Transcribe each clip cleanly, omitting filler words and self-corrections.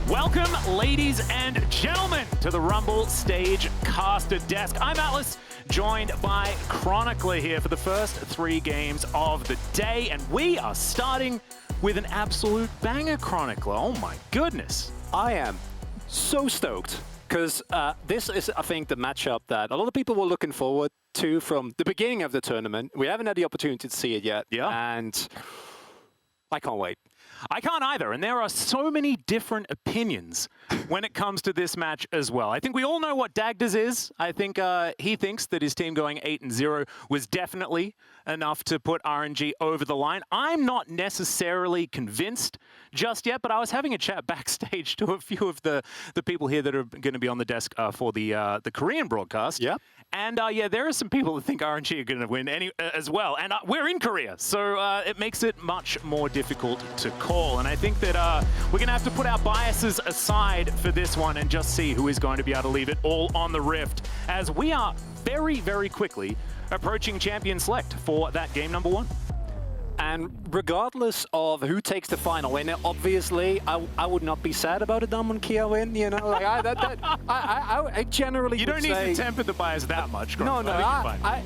Welcome, ladies and gentlemen, to the Rumble Stage Caster Desk. I'm Atlus, joined by Chronicler here for the first 3 games of the day, and we are starting with an absolute banger, Chronicler. Oh my goodness. I am so stoked, because this is, I think, the matchup that a lot of people were looking forward to from the beginning of the tournament. We haven't had the opportunity to see it yet, and I can't wait. I can't either, and there are so many different opinions when it comes to this match as well. I think we all know what Dagda's is. I think he thinks that his team going 8-0 was definitely enough to put RNG over the line. I'm not necessarily convinced just yet, but I was having a chat backstage to a few of the people here that are going to be on the desk for the Korean broadcast. Yeah. And yeah, there are some people that think RNG are going to win as well. And we're in Korea, so it makes it much more difficult to call. And I think that we're going to have to put our biases aside for this one and just see who is going to be able to leave it all on the Rift, as we are very, very quickly approaching Champion Select for that game number 1. And regardless of who takes the final win, obviously, I would not be sad about a Damwon KIA win. You know, like I generally. You don't need to temper the bias that much. No,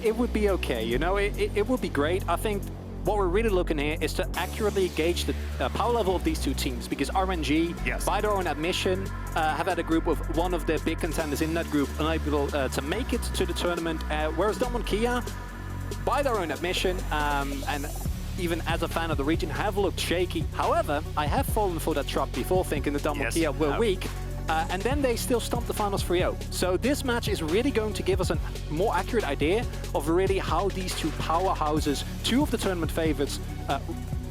it would be okay. You know, it would be great. I think what we're really looking here is to accurately gauge the power level of these two teams, because RNG, by their own admission, have had a group of one of the big contenders in that group unable to make it to the tournament, whereas Damwon KIA, by their own admission, and even as a fan of the region, have looked shaky. However, I have fallen for that trap before, thinking the Damwon KIA were weak, and then they still stomped the finals 3-0. So this match is really going to give us a more accurate idea of really how these two powerhouses, two of the tournament favorites,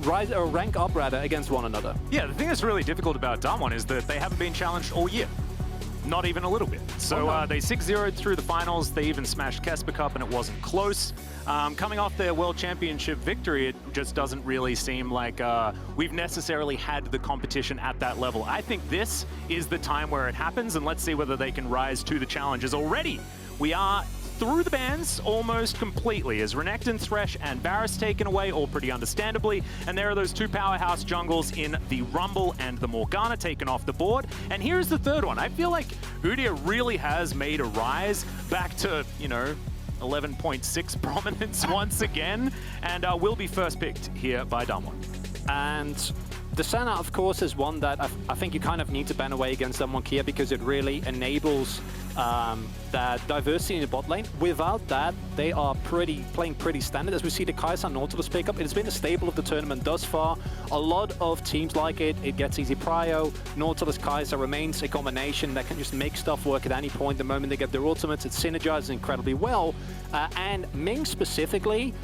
rise or rank up rather against one another. Yeah, the thing that's really difficult about Damwon is that they haven't been challenged all year. Not even a little bit. So they 6-0'd through the finals. They even smashed Kesper Cup and it wasn't close. Coming off their World Championship victory, it just doesn't really seem like we've necessarily had the competition at that level. I think this is the time where it happens, and let's see whether they can rise to the challenges. Already, we are through the bans almost completely, as Renekton, Thresh, and Varus taken away, all pretty understandably. And there are those two powerhouse jungles in the Rumble and the Morgana taken off the board. And here's the third one. I feel like Udyr really has made a rise back to, you know, 11.6 prominence once again, and will be first picked here by Damwon. And Tristana, of course, is one that I think you kind of need to ban away against Damwon KIA, because it really enables that diversity in the bot lane. Without that, they are playing pretty standard. As we see the Kai'Sa and Nautilus pick up, it's been a staple of the tournament thus far. A lot of teams like it. It gets easy prio. Nautilus Kai'Sa remains a combination that can just make stuff work at any point. The moment they get their ultimates, it synergizes incredibly well. And Ming specifically,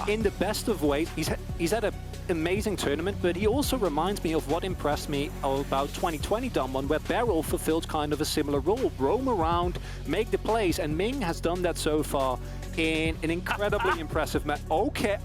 in the best of ways, he's had an amazing tournament, but he also reminds me of what impressed me about 2020 Damwon, where BeryL fulfilled kind of a similar role. Roam around, make the plays, and Ming has done that so far in an incredibly impressive match. Okay.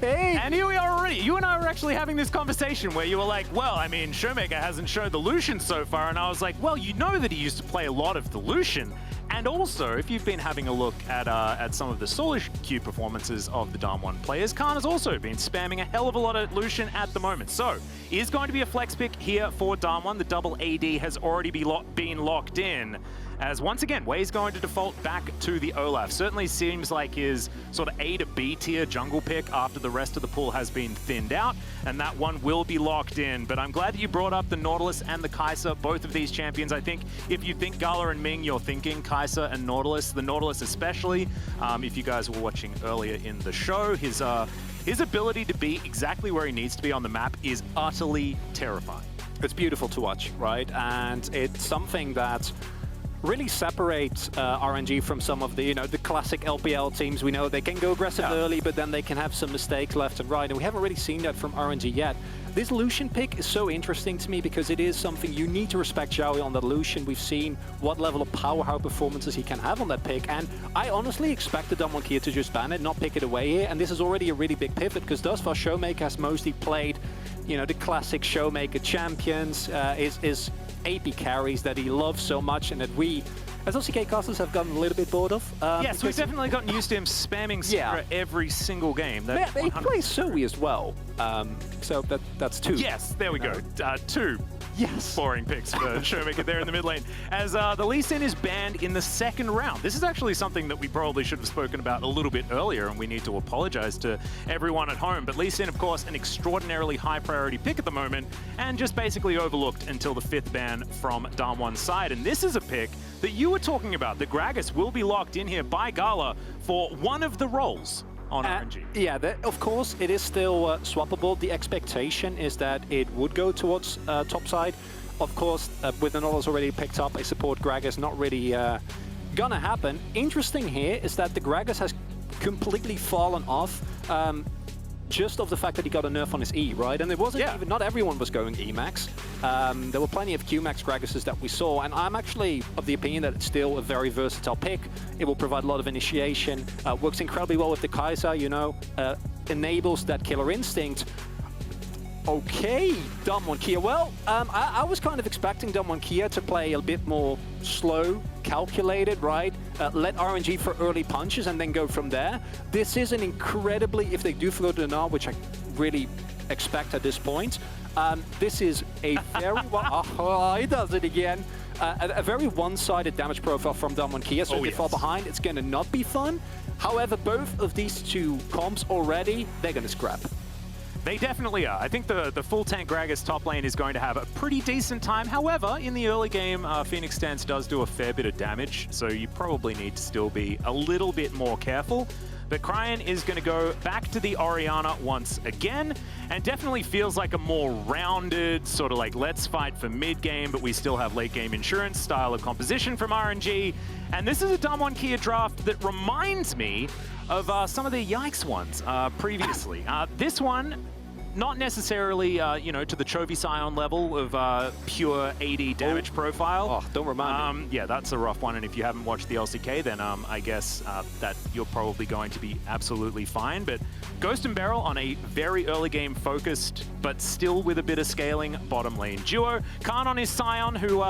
And here we are already. You and I were actually having this conversation where you were like, well, I mean, ShowMaker hasn't showed the Lucian so far, and I was like, well, you know that he used to play a lot of the Lucian. And also, if you've been having a look at some of the solo queue performances of the Damwon players, Khan has also been spamming a hell of a lot of Lucian at the moment. So, is going to be a flex pick here for Damwon. The double AD has already been locked in, as once again, Wei's going to default back to the Olaf. Certainly seems like his sort of A to B tier jungle pick after the rest of the pool has been thinned out, and that one will be locked in. But I'm glad that you brought up the Nautilus and the Kai'Sa, both of these champions. I think if you think GALA and Ming, you're thinking Kai'Sa and Nautilus. The Nautilus especially, if you guys were watching earlier in the show, his ability to be exactly where he needs to be on the map is utterly terrifying. It's beautiful to watch, right? And it's something that really separates RNG from some of the, you know, the classic LPL teams. We know they can go aggressive early, but then they can have some mistakes left and right, and we haven't really seen that from RNG yet. This Lucian pick is so interesting to me because it is something you need to respect Xiaohu on that Lucian. We've seen what level of power, how performances he can have on that pick, and I honestly expected Damwon KIA to just ban it, not pick it away here, and this is already a really big pivot because thus far ShowMaker has mostly played, you know, the classic ShowMaker champions, is AP carries that he loves so much and that we, as LCK casters, have gotten a little bit bored of. Yes, we've definitely gotten used to him spamming Secret every single game. He plays Zoe as well, so that That's 2. Yes, there we go. 2. Yes. Boring picks for ShowMaker there in the mid lane. As the Lee Sin is banned in the second round. This is actually something that we probably should have spoken about a little bit earlier, and we need to apologize to everyone at home. But Lee Sin, of course, an extraordinarily high priority pick at the moment, and just basically overlooked until the 5th ban from Damwon's side. And this is a pick that you were talking about. The Gragas will be locked in here by GALA for one of the roles on RNG. Yeah, of course, it is still swappable. The expectation is that it would go towards top side. Of course, with the Nautilus already picked up, I support Gragas not really gonna happen. Interesting here is that the Gragas has completely fallen off just of the fact that he got a nerf on his E, right? And it wasn't even, not everyone was going E-Max. There were plenty of Q-Max Gragases that we saw, and I'm actually of the opinion that it's still a very versatile pick. It will provide a lot of initiation, works incredibly well with the Kai'Sa, you know, enables that killer instinct. Okay, Damwon KIA. Well, I was kind of expecting Damwon KIA to play a bit more slow, calculated, right? Let RNG for early punches and then go from there. This is an incredibly, if they do throw the Gnar, which I really expect at this point, this is a very, he does it again. A very one-sided damage profile from Damwon KIA, so if they fall behind, it's gonna not be fun. However, both of these two comps already, they're gonna scrap. They definitely are. I think the full tank Gragas top lane is going to have a pretty decent time. However, in the early game, Phoenix Stance does do a fair bit of damage, so you probably need to still be a little bit more careful. But Cryin is going to go back to the Orianna once again, and definitely feels like a more rounded, sort of like let's fight for mid-game, but we still have late-game insurance style of composition from RNG. And this is a Damwon KIA draft that reminds me of some of the Yikes ones previously. This one, not necessarily, you know, to the Chovy Sion level of pure AD damage profile. Oh, don't remind me. Yeah, that's a rough one, and if you haven't watched the LCK, then I guess that you're probably going to be absolutely fine. But Ghost and BeryL on a very early game focused, but still with a bit of scaling bottom lane duo. Khan on his Sion, who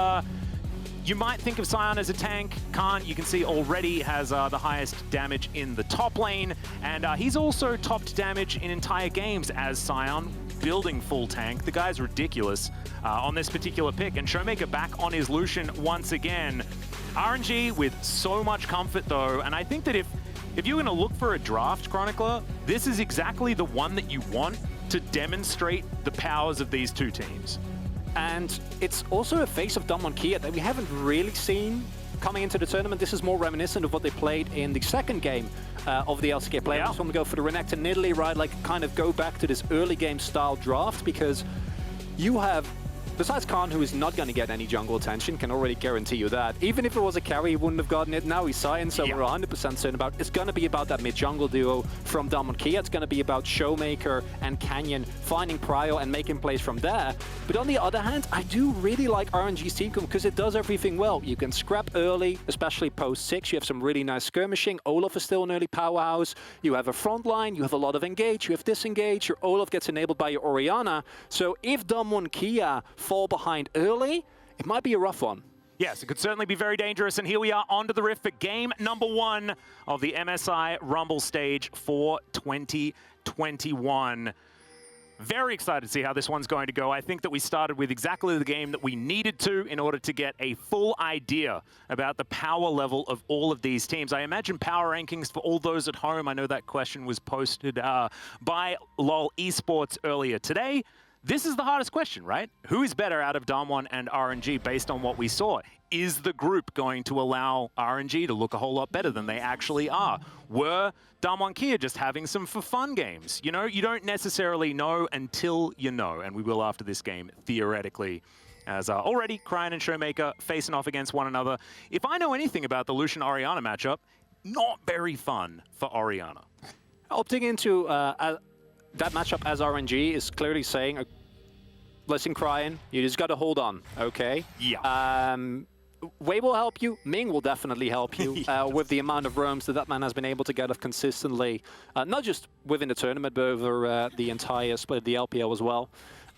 you might think of Sion as a tank. Khan, you can see, already has the highest damage in the top lane, and he's also topped damage in entire games as Sion, building full tank. The guy's ridiculous on this particular pick, and ShowMaker back on his Lucian once again. RNG with so much comfort though, and I think that if you're going to look for a draft, Chronicler, this is exactly the one that you want to demonstrate the powers of these two teams. And it's also a face of Damwon KIA that we haven't really seen coming into the tournament. This is more reminiscent of what they played in the second game of the LCK playoffs. I just want to go for the Renekton Nidalee, right? Like, kind of go back to this early game style draft, because you have, besides Khan, who is not going to get any jungle attention, can already guarantee you that. Even if it was a carry, he wouldn't have gotten it. Now he's Sion, so we're 100% certain about it's going to be about that mid-jungle duo from Damwon KIA. It's going to be about ShowMaker and Canyon finding prio and making plays from there. But on the other hand, I do really like RNG's team because it does everything well. You can scrap early, especially post-6. You have some really nice skirmishing. Olaf is still an early powerhouse. You have a front line. You have a lot of engage. You have disengage. Your Olaf gets enabled by your Orianna. So if Damwon KIA fall behind early, it might be a rough one. Yes, it could certainly be very dangerous. And here we are onto the rift for game number 1 of the MSI Rumble stage for 2021. Very excited to see how this one's going to go. I think that we started with exactly the game that we needed to in order to get a full idea about the power level of all of these teams. I imagine power rankings for all those at home. I know that question was posted by LOL Esports earlier today. This is the hardest question, right? Who is better out of Damwon and RNG based on what we saw? Is the group going to allow RNG to look a whole lot better than they actually are? Were Damwon KIA just having some for fun games? You know, you don't necessarily know until you know, and we will after this game, theoretically. As already Cryin and ShowMaker facing off against one another. If I know anything about the Lucian-Orianna matchup, not very fun for Orianna. Opting into that matchup as RNG is clearly saying, listen, Cryin, you just got to hold on, okay? Yeah. Wei will help you. Ming will definitely help you with the amount of roams that man has been able to get off consistently, not just within the tournament, but over the entire split of the LPL as well.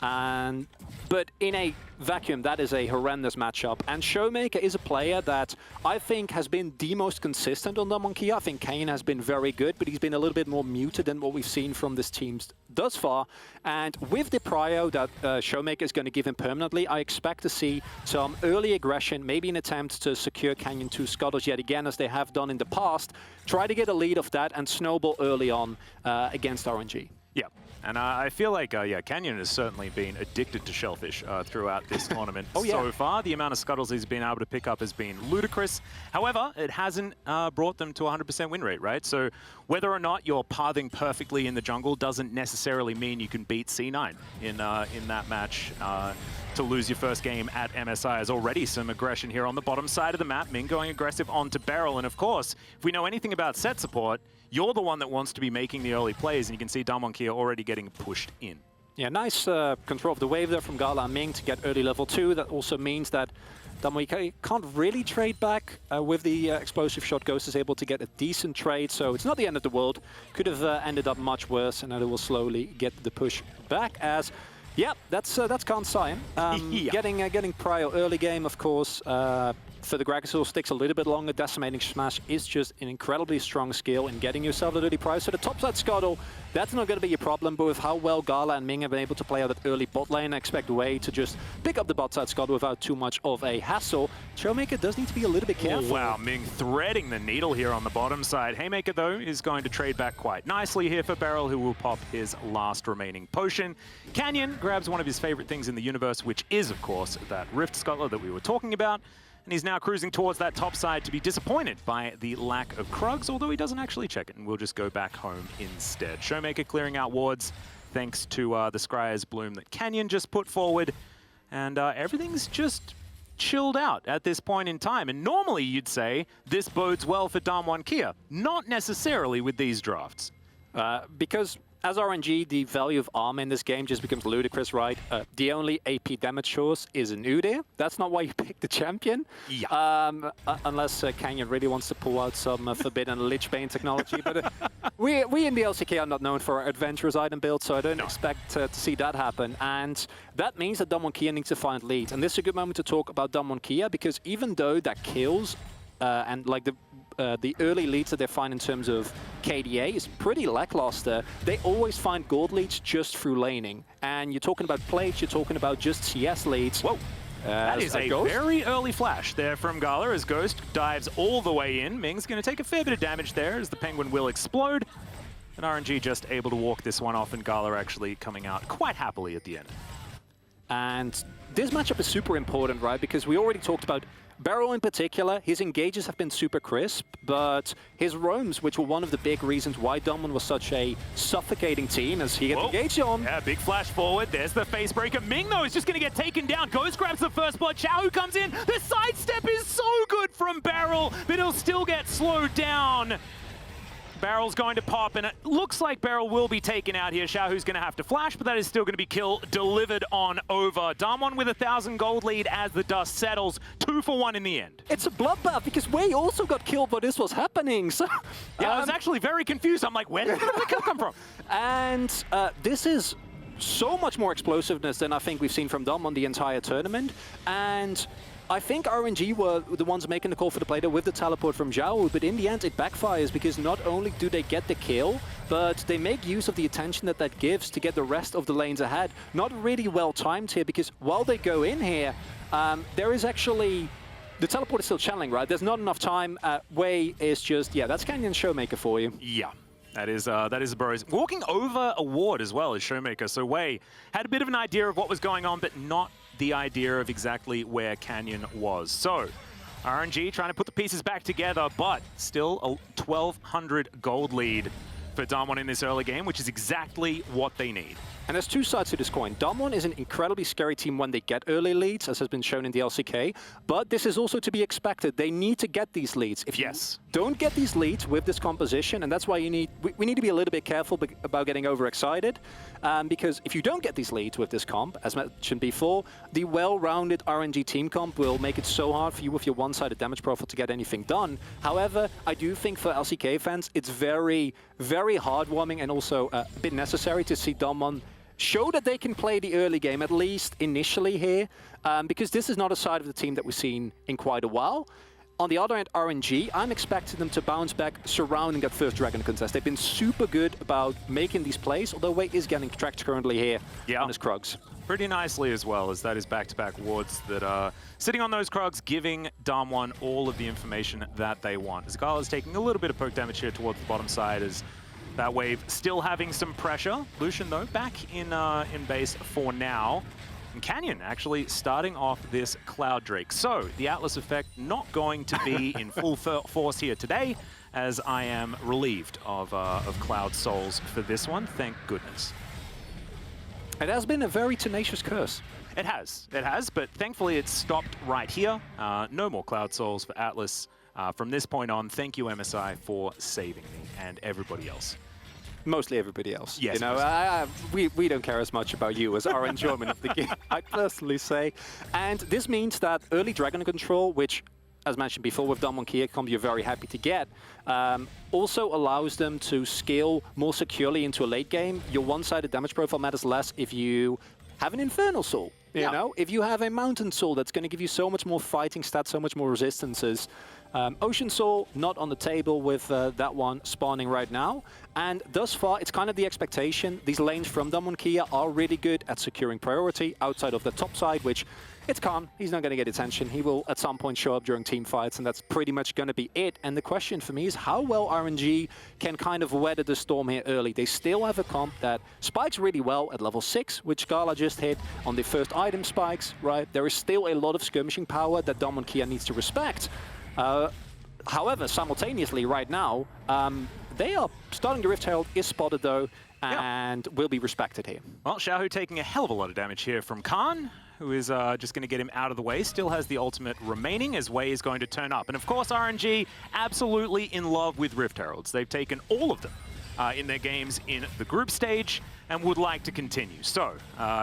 But in a vacuum, that is a horrendous matchup. And ShowMaker is a player that I think has been the most consistent on Damwon Kia. I think Kane has been very good, but he's been a little bit more muted than what we've seen from this team thus far. And with the prio that ShowMaker is going to give him permanently, I expect to see some early aggression, maybe an attempt to secure Canyon 2 scuttles yet again, as they have done in the past. Try to get a lead of that and snowball early on against RNG. Yeah, and I feel like, yeah, Canyon has certainly been addicted to Shellfish throughout this tournament so far. The amount of scuttles he's been able to pick up has been ludicrous. However, it hasn't brought them to 100% win rate, right? So whether or not you're pathing perfectly in the jungle doesn't necessarily mean you can beat C9 in that match. To lose your first game at MSI. There's already some aggression here on the bottom side of the map. Ming going aggressive onto BeryL, and of course, if we know anything about Sett support, you're the one that wants to be making the early plays, and you can see Damwon Kia already getting pushed in. Yeah, nice control of the wave there from GALA and Ming to get early level 2. That also means that Damwon Kia can't really trade back with the explosive shot. Ghost is able to get a decent trade, so it's not the end of the world. Could have ended up much worse, and now they will slowly get the push back as... Yeah, that's Sion. Getting prio early game, of course. For the Gragas, it takes a little bit longer. Decimating Smash is just an incredibly strong skill in getting yourself a early prio. So the topside scuttle, that's not going to be a problem. But with how well GALA and Ming have been able to play out that early bot lane, I expect Wei to just pick up the bot side scuttle without too much of a hassle. ShowMaker does need to be a little bit careful. Oh, wow, Ming threading the needle here on the bottom side. Haymaker, though, is going to trade back quite nicely here for BeryL, who will pop his last remaining potion. Canyon grabs one of his favorite things in the universe, which is, of course, that Rift Scuttler that we were talking about. And he's now cruising towards that top side to be disappointed by the lack of Krugs, although he doesn't actually check it, and we'll just go back home instead. ShowMaker clearing out wards thanks to the Scryer's Bloom that Canyon just put forward. And everything's just chilled out at this point in time. And normally you'd say this bodes well for Damwon Kia. Not necessarily with these drafts. Because as RNG, the value of armor in this game just becomes ludicrous, right? The only AP damage source is an Udyr. That's not why you pick the champion. Yeah. Unless Canyon really wants to pull out some forbidden Lich Bane technology. But we in the LCK are not known for our adventurous item build, so I don't expect to see that happen. And that means that Damwon Kia needs to find leads. And this is a good moment to talk about Damwon Kia, because even though that kills and like the early leads that they find in terms of KDA is pretty lackluster, they always find gold leads just through laning. And you're talking about plates, you're talking about just CS leads. Whoa. That is a very early flash there from GALA as Ghost dives all the way in. Ming's going to take a fair bit of damage there as the Penguin will explode. And RNG just able to walk this one off, and GALA actually coming out quite happily at the end. And this matchup is super important, right? Because we already talked about BeryL in particular. His engages have been super crisp, but his roams, which were one of the big reasons why Damwon was such a suffocating team, as he gets engaged on. Yeah, big flash forward. There's the face breaker. Ming, though, is just going to get taken down. Ghost grabs the first blood. Xiaohu comes in. The sidestep is so good from BeryL, but he'll still get slowed down. BeryL's going to pop, and it looks like BeryL will be taken out here. Xiaohu's going to have to flash, but that is still going to be kill delivered on over. Damwon with 1,000 gold lead as the dust settles. 2 for 1 in the end. It's a bloodbath because Wei also got killed while this was happening. So yeah, I was actually very confused. I'm like, where did the kill come from? And this is so much more explosiveness than I think we've seen from Damwon the entire tournament. And I think RNG were the ones making the call for the play there with the teleport from Xiaohu, but in the end it backfires because not only do they get the kill, but they make use of the attention that that gives to get the rest of the lanes ahead. Not really well timed here, because while they go in here, there is actually... The teleport is still channeling, right? There's not enough time. Wei is just... Yeah, that's Canyon ShowMaker for you. Yeah. That is Burrows. Walking over a ward as well as ShowMaker. So Wei had a bit of an idea of what was going on, but not the idea of exactly where Canyon was. So RNG trying to put the pieces back together, but still a 1,200 gold lead for Damwon in this early game, which is exactly what they need. And there's two sides to this coin. Damwon is an incredibly scary team when they get early leads, as has been shown in the LCK, but this is also to be expected. They need to get these leads. If you don't get these leads with this composition, and that's why we need to be a little bit careful about getting overexcited, because if you don't get these leads with this comp, as mentioned before, the well-rounded RNG team comp will make it so hard for you with your one-sided damage profile to get anything done. However, I do think for LCK fans, it's very, very heartwarming and also a bit necessary to see Damwon show that they can play the early game, at least initially here, because this is not a side of the team that we've seen in quite a while. On the other hand, RNG, I'm expecting them to bounce back surrounding that first Dragon contest. They've been super good about making these plays, although Wei is getting tracked currently here on his Krugs. Pretty nicely as well, as that is back-to-back wards that are sitting on those Krugs, giving Damwon all of the information that they want. As GALA is taking a little bit of poke damage here towards the bottom side, as that wave still having some pressure. Lucian, though, back in base for now. And Canyon actually starting off this Cloud Drake. So the Atlus effect not going to be in full force here today, as I am relieved of Cloud Souls for this one. Thank goodness. It has been a very tenacious curse. It has, but thankfully it's stopped right here. No more Cloud Souls for Atlus from this point on. Thank you, MSI, for saving me and everybody else. Mostly everybody else. Yes, you know, we don't care as much about you as our enjoyment of the game, I personally say. And this means that early Dragon control, which, as mentioned before, with Damwon KIA you're very happy to get, also allows them to scale more securely into a late game. Your one-sided damage profile matters less if you have an Infernal Soul. You know, if you have a Mountain Soul, that's going to give you so much more fighting stats, so much more resistances. Ocean Soul, not on the table with that one spawning right now. And thus far, it's kind of the expectation. These lanes from Damwon KIA are really good at securing priority outside of the top side, which it's Khan. He's not going to get attention. He will at some point show up during team fights, and that's pretty much going to be it. And the question for me is how well RNG can kind of weather the storm here early. They still have a comp that spikes really well at level 6, which GALA just hit on the first item spikes, right? There is still a lot of skirmishing power that Damwon KIA needs to respect. However, simultaneously right now, they are starting to Rift Herald, is spotted though, and will be respected here. Well, Xiaohu taking a hell of a lot of damage here from Khan, who is just going to get him out of the way. Still has the ultimate remaining, as Wei is going to turn up. And of course, RNG absolutely in love with Rift Heralds. They've taken all of them in their games in the group stage and would like to continue. So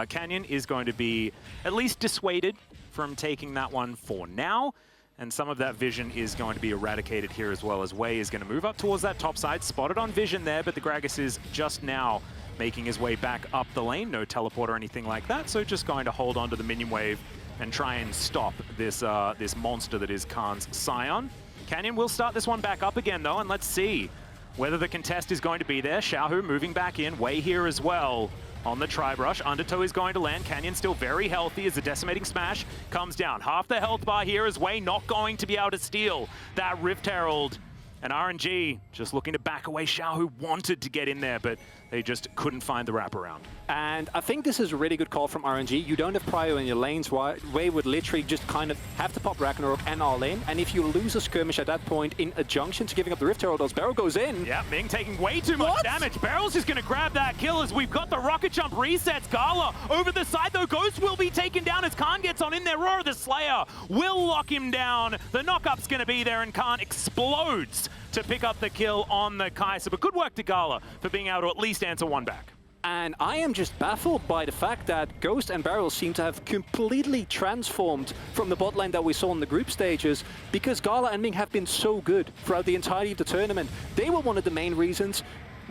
Canyon is going to be at least dissuaded from taking that one for now. And some of that vision is going to be eradicated here as well, as Wei is going to move up towards that top side. Spotted on vision there, but the Gragas is just now making his way back up the lane. No teleport or anything like that, so just going to hold on to the minion wave and try and stop this this monster that is Khan's Sion. Canyon will start this one back up again, though, and let's see whether the contest is going to be there. Xiaohu moving back in, Wei here as well. On the Tri-Brush, Undertow is going to land. Canyon still very healthy as the Decimating Smash comes down. Half the health bar here is Wei not going to be able to steal that Rift Herald. And RNG just looking to back away. Xiaohu wanted to get in there, but they just couldn't find the wraparound. And I think this is a really good call from RNG. You don't have prio in your lanes. Wei would literally just kind of have to pop Ragnarok and all in. And if you lose a skirmish at that point in adjunction to giving up the Rift Herald, BeryL goes in. Yeah, Ming taking way too much damage. BeryL's just going to grab that kill as we've got the rocket jump resets. GALA over the side, though. Ghost will be taken down as Khan gets on in there. Roar of the Slayer will lock him down. The knock-up's going to be there, and Khan explodes to pick up the kill on the Kai'Sa. But good work to GALA for being able to at least answer one back. And I am just baffled by the fact that Ghost and BeryL seem to have completely transformed from the bot lane that we saw in the group stages, because GALA and Ming have been so good throughout the entirety of the tournament. They were one of the main reasons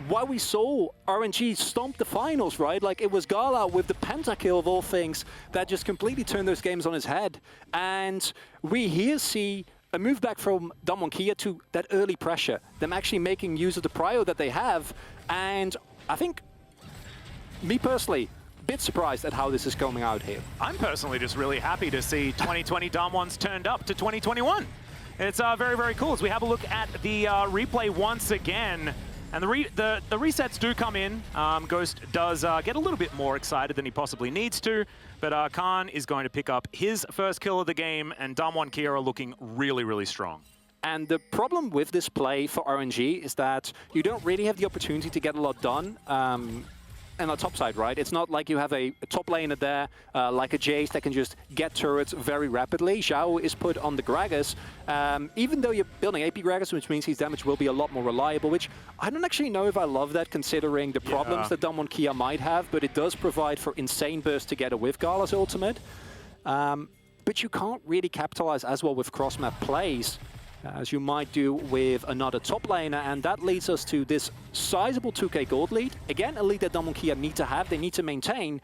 why we saw RNG stomp the finals, right? Like, it was GALA with the pentakill of all things that just completely turned those games on his head. And we here see a move back from Damwon KIA to that early pressure, them actually making use of the prio that they have. And I think, me personally, a bit surprised at how this is coming out here. I'm personally just really happy to see 2020 Damwon's turned up to 2021. It's very, very cool. As we have a look at the replay once again, and the resets do come in. Ghost does get a little bit more excited than he possibly needs to, but Khan is going to pick up his first kill of the game, and Damwon KIA are looking really, really strong. And the problem with this play for RNG is that you don't really have the opportunity to get a lot done on the top side, right? It's not like you have a top laner there, like a Jace that can just get turrets very rapidly. Xiaohu is put on the Gragas. Even though you're building AP Gragas, which means his damage will be a lot more reliable, which I don't actually know if I love that, considering the problems that Damwon KIA might have, but it does provide for insane burst together with GALA's ultimate. But you can't really capitalize as well with cross-map plays. as you might do with another top laner, and that leads us to this sizable 2k gold lead. Again, a lead that Damwon Kia need to have, they need to maintain.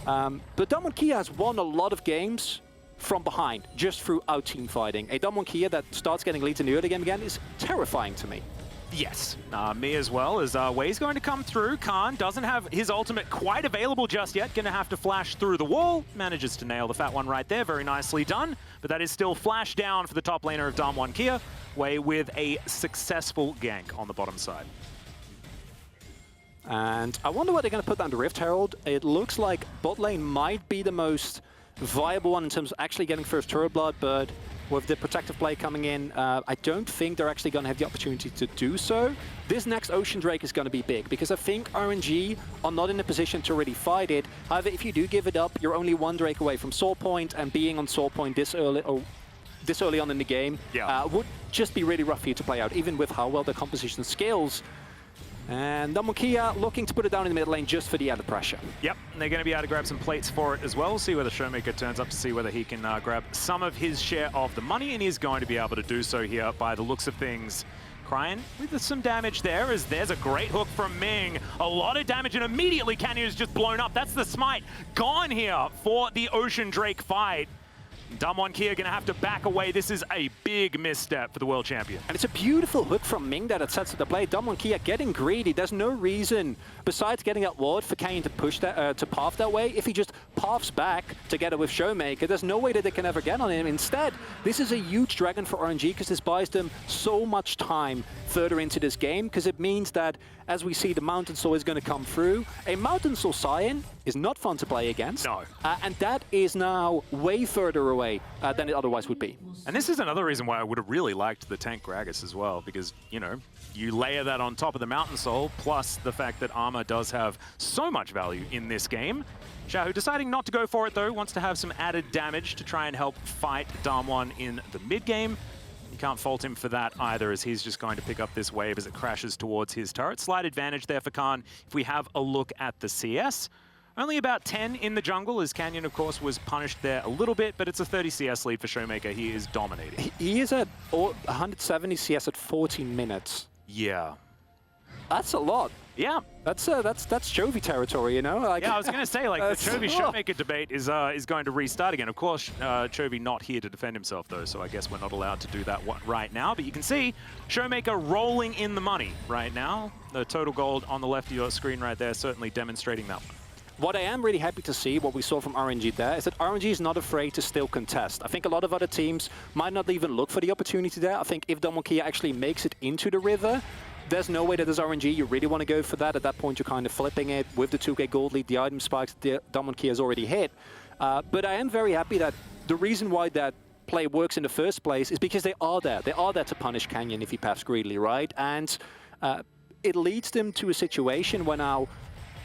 But Damwon Kia has won a lot of games from behind, just through out-team fighting. A Damwon Kia that starts getting leads in the early game again is terrifying to me. Yes, me as well, as Wei's going to come through. Khan doesn't have his ultimate quite available just yet. Going to have to flash through the wall. Manages to nail the fat one right there. Very nicely done. But that is still flash down for the top laner of Damwon Kia. Wei with a successful gank on the bottom side. And I wonder what they're going to put down the Rift Herald. It looks like bot lane might be the most viable one in terms of actually getting first turret blood, but with the protective play coming in, I don't think they're actually going to have the opportunity to do so. This next Ocean Drake is going to be big, because I think RNG are not in a position to really fight it. However, if you do give it up, you're only one Drake away from Soul Point, and being on Soul Point this early on in the game would just be really rough for you to play out, even with how well the composition scales. And Damwon Kia looking to put it down in the mid lane just for the added pressure. Yep, and they're going to be able to grab some plates for it as well. See whether ShowMaker turns up to see whether he can grab some of his share of the money, and he's going to be able to do so here by the looks of things. Cryin with some damage there, as there's a great hook from Ming. A lot of damage, and immediately Canyon is just blown up. That's the smite gone here for the Ocean Drake fight. Damwon Kia going to have to back away. This is a big misstep for the world champion. And it's a beautiful hook from Ming that it sets to the play. Damwon Kia getting greedy. There's no reason, besides getting that ward, for Canyon to push that, to path that way. If he just paths back together with ShowMaker, there's no way that they can ever get on him. Instead, this is a huge dragon for RNG, because this buys them so much time further into this game, because it means that, as we see, the Mountain Soul is going to come through. A Mountain Soul Sion is not fun to play against. No. And that is now way further away than it otherwise would be. And this is another reason why I would have really liked the tank Gragas as well, because, you know, you layer that on top of the Mountain Soul, plus the fact that armor does have so much value in this game. Xiaohu deciding not to go for it, though, wants to have some added damage to try and help fight Damwon in the mid-game. You can't fault him for that either, as he's just going to pick up this wave as it crashes towards his turret. Slight advantage there for Khan. If we have a look at the CS, only about 10 in the jungle, as Canyon, of course, was punished there a little bit, but it's a 30 CS lead for ShowMaker. He is dominating. He is at 170 CS at 14 minutes. Yeah. That's a lot. Yeah. That's Chovy territory, you know? Like, yeah, I was going to say, like, the Chovy-ShowMaker debate is going to restart again. Of course, Chovy not here to defend himself, though, so I guess we're not allowed to do that right now. But you can see ShowMaker rolling in the money right now. The total gold on the left of your screen right there, certainly demonstrating that one. What I am really happy to see, what we saw from RNG there, is that RNG is not afraid to still contest. I think a lot of other teams might not even look for the opportunity there. I think if Damwon Kia actually makes it into the river, there's no way that as RNG you really want to go for that. At that point, you're kind of flipping it with the 2k gold lead, the item spikes that Damwon Kia has already hit. But I am very happy that the reason why that play works in the first place is because they are there. They are there to punish Canyon if he paths greedily, right? And it leads them to a situation where now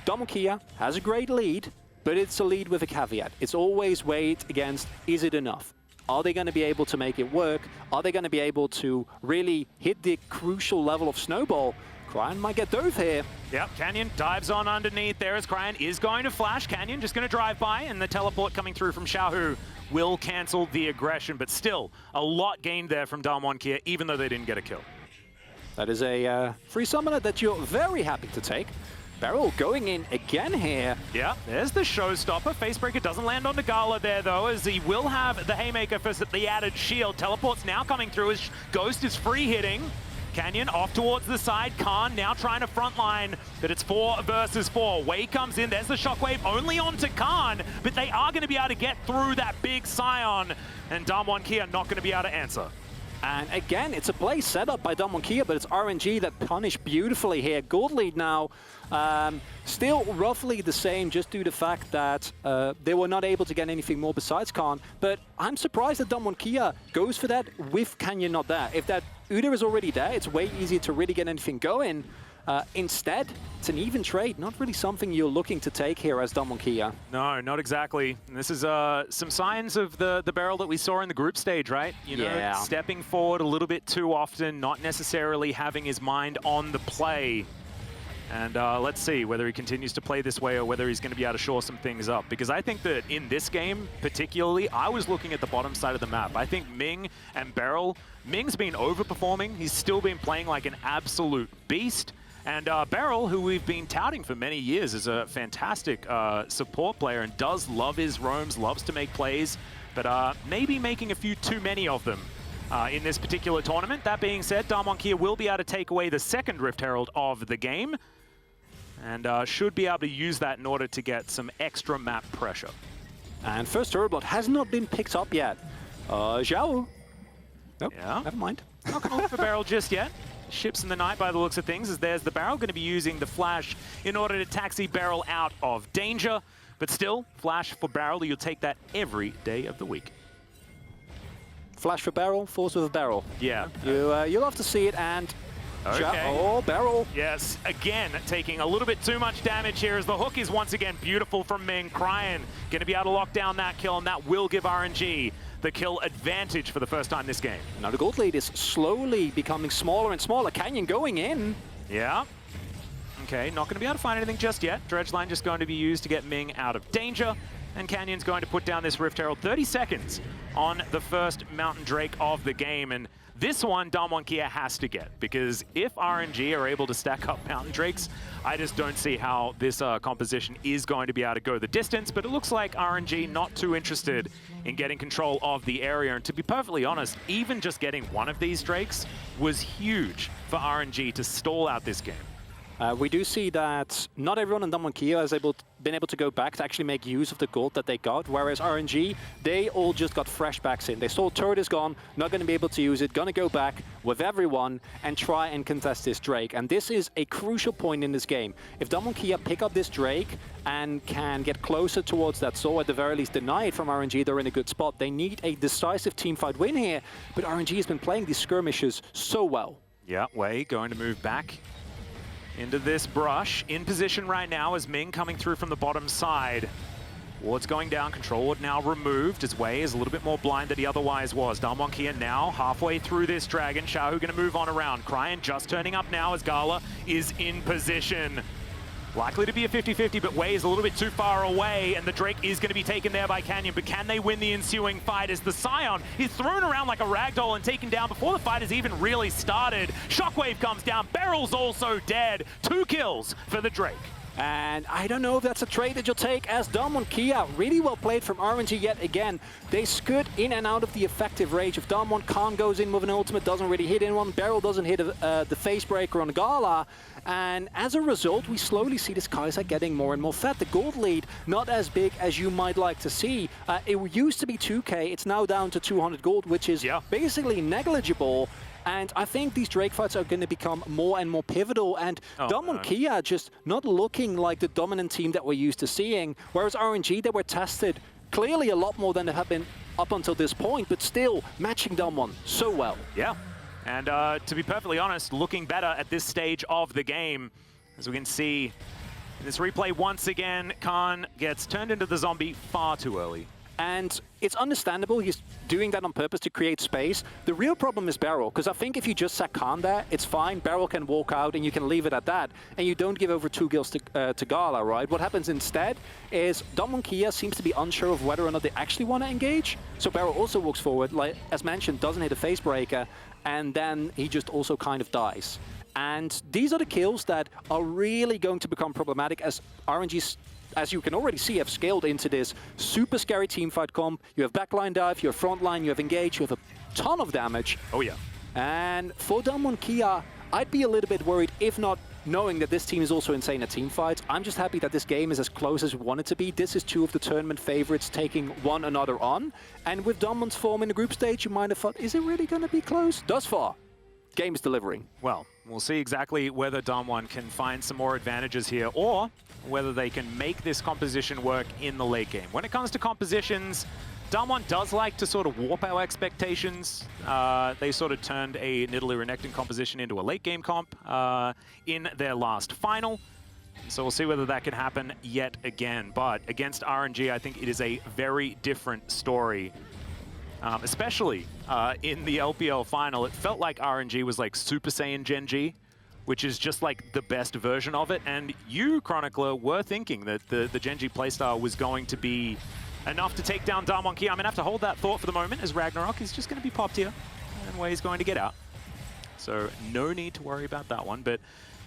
Damwon Kia has a great lead, but it's a lead with a caveat. It's always weighed against, is it enough? Are they going to be able to make it work? Are they going to be able to really hit the crucial level of Snowball? Cryin might get dove here. Yep, Canyon dives on underneath there as Cryin is going to flash. Canyon just going to drive by, and the teleport coming through from Xiaohu will cancel the aggression, but still a lot gained there from Damwon Kia, even though they didn't get a kill. That is a free summoner that you're very happy to take. BeryL going in again here. Yeah, there's the showstopper. Facebreaker doesn't land on the GALA there, though, as he will have the Haymaker for the added shield. Teleport's now coming through as Ghost is free hitting. Canyon off towards the side. Khan now trying to frontline, but it's 4 versus 4. Wei comes in. There's the shockwave only onto Khan, but they are going to be able to get through that big Sion, and Damwon Kia not going to be able to answer. And again, it's a play set up by Damwon Kia, but it's RNG that punished beautifully here. Gold lead now, still roughly the same, just due to the fact that they were not able to get anything more besides Khan. But I'm surprised that Damwon Kia goes for that with Canyon not there. If that Udyr is already there, it's way easier to really get anything going. Instead, it's an even trade, not really something you're looking to take here as Damwon Kia. No, not exactly. And this is some signs of the BeryL that we saw in the group stage, right? You know, stepping forward a little bit too often, not necessarily having his mind on the play. And let's see whether he continues to play this way or whether he's going to be able to shore some things up. Because I think that in this game, particularly, I was looking at the bottom side of the map. I think Ming and BeryL, Ming's been overperforming. He's still been playing like an absolute beast. And BeryL, who we've been touting for many years, is a fantastic support player and does love his roams, loves to make plays, but maybe making a few too many of them in this particular tournament. That being said, Damwon Kia will be able to take away the second Rift Herald of the game, and should be able to use that in order to get some extra map pressure. And first turret blood has not been picked up yet. Xiaohu. Nope, yeah. Never mind. Not going to look for BeryL just yet. Ships in the night by the looks of things, as there's the BeryL going to be using the flash in order to taxi BeryL out of danger. But still, flash for BeryL, you'll take that every day of the week. Flash for BeryL, force with a BeryL. Yeah. You'll have to see it, and okay. Oh, BeryL. Yes, again, taking a little bit too much damage here as the hook is once again beautiful from Ming. Cryin going to be able to lock down that kill, and that will give RNG the kill advantage for the first time this game. Now the gold lead is slowly becoming smaller and smaller. Canyon going in. Yeah. Okay, not going to be able to find anything just yet. Dredge line just going to be used to get Ming out of danger. And Canyon's going to put down this Rift Herald. 30 seconds on the first Mountain Drake of the game. And this one, Damwon Kia has to get, because if RNG are able to stack up Mountain Drakes, I just don't see how this composition is going to be able to go the distance. But it looks like RNG not too interested in getting control of the area. And to be perfectly honest, even just getting one of these Drakes was huge for RNG to stall out this game. We do see that not everyone in Damwon Kia has been able to go back to actually make use of the gold that they got, whereas RNG, they all just got fresh backs in. They saw turret is gone, not going to be able to use it, going to go back with everyone and try and contest this Drake. And this is a crucial point in this game. If Damwon Kia pick up this Drake and can get closer towards that soul, at the very least deny it from RNG, they're in a good spot. They need a decisive teamfight win here, but RNG has been playing these skirmishes so well. Yeah, Wei going to move back into this brush. In position right now is Ming coming through from the bottom side. Ward's going down, control ward now removed as Wei is a little bit more blind than he otherwise was. Damwon Kia now halfway through this dragon. Xiaohu going to move on around. Cryin just turning up now as GALA is in position. Likely to be a 50-50, but Wei is a little bit too far away, and the Drake is going to be taken there by Canyon. But can they win the ensuing fight as the Sion is thrown around like a ragdoll and taken down before the fight has even really started? Shockwave comes down. BeryL's also dead. 2 kills for the Drake. And I don't know if that's a trade that you'll take, as Damwon Kia, really well played from RNG yet again. They scud in and out of the effective range. If Damwon Khan goes in with an ultimate, doesn't really hit anyone, BeryL doesn't hit the face breaker on GALA. And as a result, we slowly see this Kai'Sa getting more and more fat. The gold lead, not as big as you might like to see. It used to be 2K, it's now down to 200 gold, which is basically negligible. And I think these Drake fights are going to become more and more pivotal. And Damwon Kia just not looking like the dominant team that we're used to seeing. Whereas RNG, they were tested clearly a lot more than they have been up until this point, but still matching Damwon so well. Yeah. And to be perfectly honest, looking better at this stage of the game. As we can see in this replay once again, Khan gets turned into the zombie far too early. And it's understandable, he's doing that on purpose to create space. The real problem is BeryL, because I think if you just sack Khan there, it's fine. BeryL can walk out and you can leave it at that. And you don't give over 2 kills to GALA, right? What happens instead is Damwon Kia seems to be unsure of whether or not they actually want to engage. So BeryL also walks forward, like as mentioned, doesn't hit a face breaker, and then he just also kind of dies. And these are the kills that are really going to become problematic as RNG's, as you can already see, have scaled into this super scary teamfight comp. You have backline dive, you have frontline, you have engage, you have a ton of damage. Oh yeah. And for Damwon Kia, I'd be a little bit worried, if not knowing that this team is also insane at teamfights. I'm just happy that this game is as close as we want it to be. This is 2 of the tournament favorites taking one another on. And with Damwon's form in the group stage, you might have thought, is it really going to be close? Thus far, game is delivering. Well, we'll see exactly whether Damwon can find some more advantages here, or whether they can make this composition work in the late game. When it comes to compositions, Damwon does like to sort of warp our expectations. They sort of turned a Nidalee Renekton composition into a late game comp in their last final. So we'll see whether that can happen yet again. But against RNG, I think it is a very different story. Especially in the LPL final, it felt like RNG was like Super Saiyan Gen G. which is just like the best version of it. And you, Chronicler, were thinking that the Genji playstyle was going to be enough to take down Damwon Kia. I'm gonna have to hold that thought for the moment, as Ragnarok is just gonna be popped here, and Wei is going to get out. So no need to worry about that one. But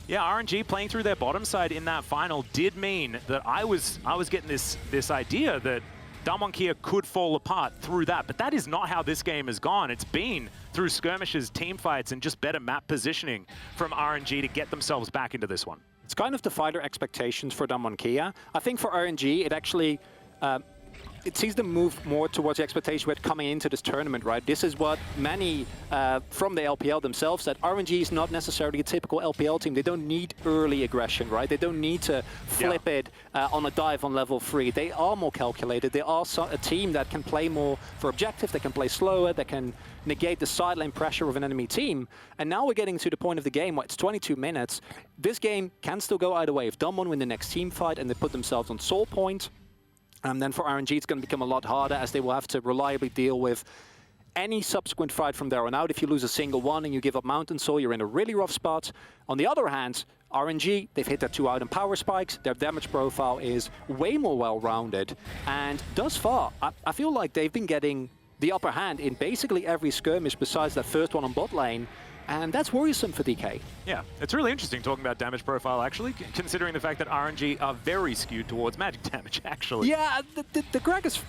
yeah, RNG playing through their bottom side in that final did mean that I was getting this idea that Damwon Kia could fall apart through that, but that is not how this game has gone. It's been through skirmishes, team fights, and just better map positioning from RNG to get themselves back into this one. It's kind of defied our expectations for Damwon Kia. I think for RNG, it actually it sees them move more towards the expectation we had coming into this tournament, right? This is what many from the LPL themselves said. RNG is not necessarily a typical LPL team. They don't need early aggression, right? They don't need to flip it on a dive on level 3. They are more calculated. They are a team that can play more for objective. They can play slower. They can negate the sideline pressure of an enemy team. And now we're getting to the point of the game where it's 22 minutes. This game can still go either way. If Damwon win the next team fight and they put themselves on soul point, then for RNG, it's going to become a lot harder, as they will have to reliably deal with any subsequent fight from there on out. If you lose a single one and you give up Mountain Soul, you're in a really rough spot. On the other hand, RNG, they've hit their 2 item power spikes. Their damage profile is way more well-rounded. And thus far, I feel like they've been getting the upper hand in basically every skirmish besides that first one on bot lane. And that's worrisome for DK. Yeah, it's really interesting talking about damage profile, actually, considering the fact that RNG are very skewed towards magic damage, actually. Yeah, the Gragas...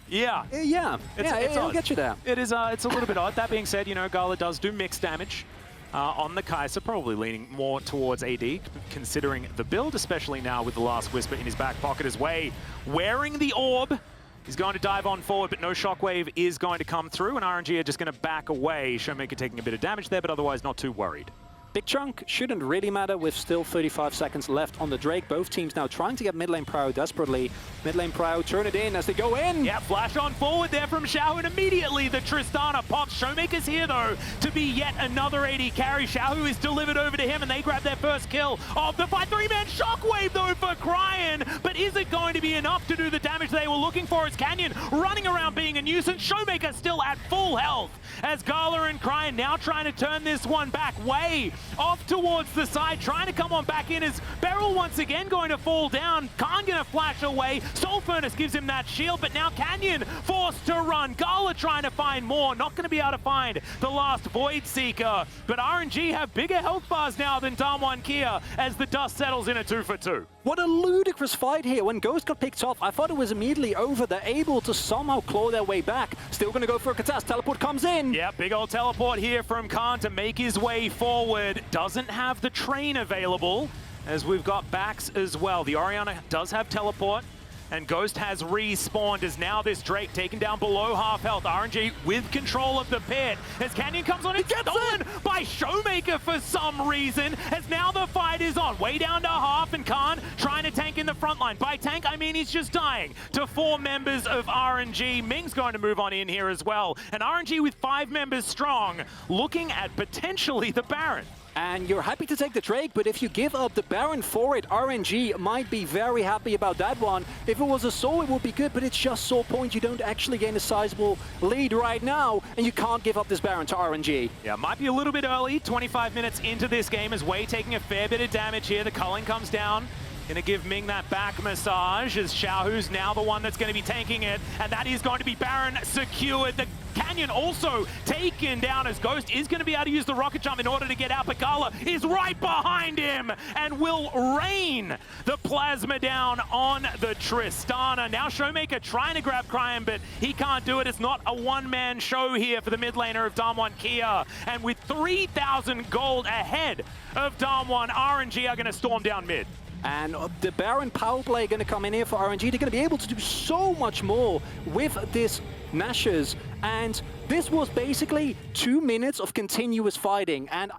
Yeah. It'll get you there. It is, it's a little bit odd. That being said, you know, GALA does do mixed damage on the Kai'Sa, probably leaning more towards AD, considering the build, especially now with the Last Whisper in his back pocket as Wei wearing the orb. He's going to dive on forward, but no shockwave is going to come through, and RNG are just going to back away. ShowMaker taking a bit of damage there, but otherwise not too worried. Big chunk shouldn't really matter with still 35 seconds left on the Drake. Both teams now trying to get mid lane Prow desperately. Mid lane Prow turn it in as they go in. Yeah, flash on forward there from Xiaohu, and immediately the Tristana pops. ShowMaker's here though to be yet another AD carry. Xiaohu is delivered over to him, and they grab their first kill of the fight. 3-man shockwave though for Cryin, but is it going to be enough to do the damage they were looking for? It's Canyon running around being a nuisance. ShowMaker still at full health as GALA and Cryin now trying to turn this one back. Wei off towards the side, trying to come on back in as BeryL once again going to fall down. Khan gonna flash away. Soul Furnace gives him that shield, but now Canyon forced to run. GALA trying to find more, not gonna be able to find the last Void Seeker, but RNG have bigger health bars now than Damwon Kia as the dust settles in a 2-for-2. What a ludicrous fight here. When Ghost got picked off, I thought it was immediately over. They're able to somehow claw their way back. Still going to go for a catastrophe. Teleport comes in. Yeah, big old teleport here from Khan to make his way forward. Doesn't have the train available, as we've got backs as well. The Orianna does have teleport, and Ghost has respawned as now this Drake taken down below half health. RNG with control of the pit as Canyon comes on and gets stolen by ShowMaker for some reason, as now the fight is on. Way down to half, and Khan trying to tank in the front line. By tank, I mean he's just dying to 4 members of RNG. Ming's going to move on in here as well. And RNG with 5 members strong, looking at potentially the Baron. And you're happy to take the Drake, but if you give up the Baron for it, RNG might be very happy about that one. If it was a Soul, it would be good, but it's just Soul point. You don't actually gain a sizable lead right now, and you can't give up this Baron to RNG. Yeah, might be a little bit early. 25 minutes into this game as Wei taking a fair bit of damage here. The culling comes down. Gonna give Ming that back massage as Xiaohu's now the one that's gonna be tanking it, and that is going to be Baron secured. The Canyon also taken down as Ghost is gonna be able to use the rocket jump in order to get out, but GALA is right behind him and will rain the plasma down on the Tristana. Now ShowMaker trying to grab Cryin, but he can't do it. It's not a one-man show here for the mid laner of Damwon Kia, and with 3,000 gold ahead of Damwon, RNG are gonna storm down mid. And the Baron power play going to come in here for RNG. They're going to be able to do so much more with this Nashers. And this was basically 2 minutes of continuous fighting. And